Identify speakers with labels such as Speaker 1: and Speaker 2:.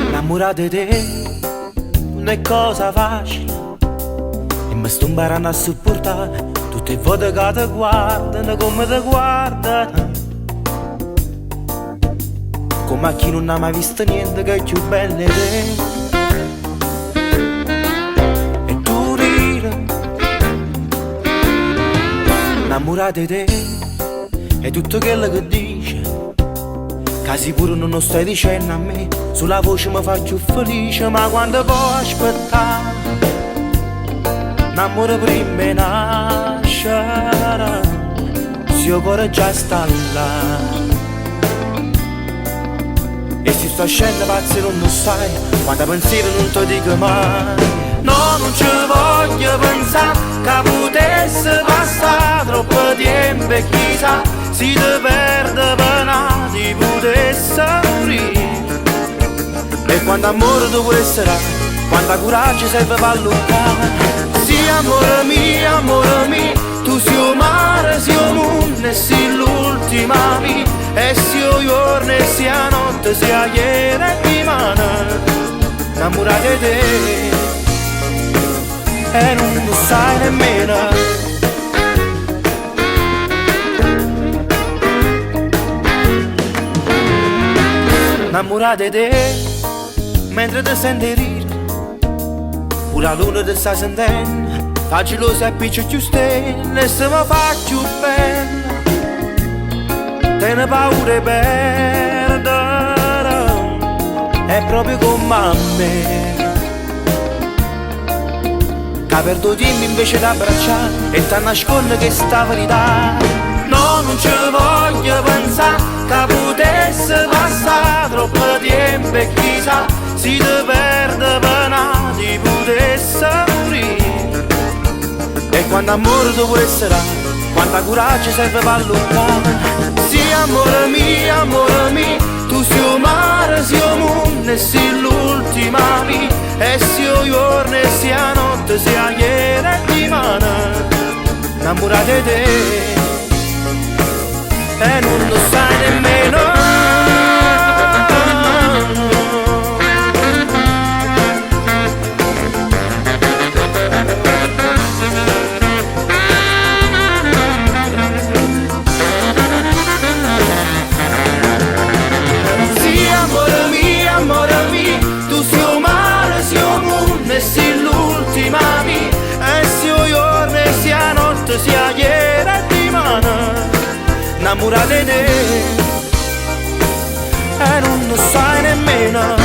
Speaker 1: Innamorata di te non è cosa facile e mi sto imparando a sopportare tutte le volte che ti guardano come ti guardano, come a chi non ha mai visto niente che è più bello di te. E tu ridi innamorata di te e tutto quello che dici, che pure non lo stai dicendo a me, sulla voce mi fa più felice, ma quando puoi aspettare un amore prima di nascere, se il cuore già sta là. E se sto scendendo pazzo non lo sai, quando pensiero non ti dico mai. No, non ci voglio pensare che potesse passare troppo tempo e chissà si ti perde per ti potesse morire. E quando amore tu vuoi essere, quando coraggio serve per lottare. Sì amore mio, tu sei il mare, sei il mondo e sei l'ultima mia. E sia giorno e sia notte, sia ieri e rimane innamorata di te e non lo sai nemmeno. Innamorata di te mentre ti senti rire, pure la luna ti sta sentendo, facile lo sappi più stelle e se mi fa più bella. Tiene paura e perdere, è proprio come a me, che perdo dimmi invece di abbracciare e ti nasconde che sta verità. No, non ci voglio pensare che potesse passare troppo tempo e chissà si ti perde per ti potesse morire. E quando amore tu vuoi essere, quanta coraggio serve per lottare. Sì amore mio, tu sei il mare, sei il mondo e sei l'ultima mia. E sia giorno e sia notte, sia ieri e rimane innamorata di te e non lo sai nemmeno. Sia ieri e rimane innamorata di te e non lo sai nemmeno.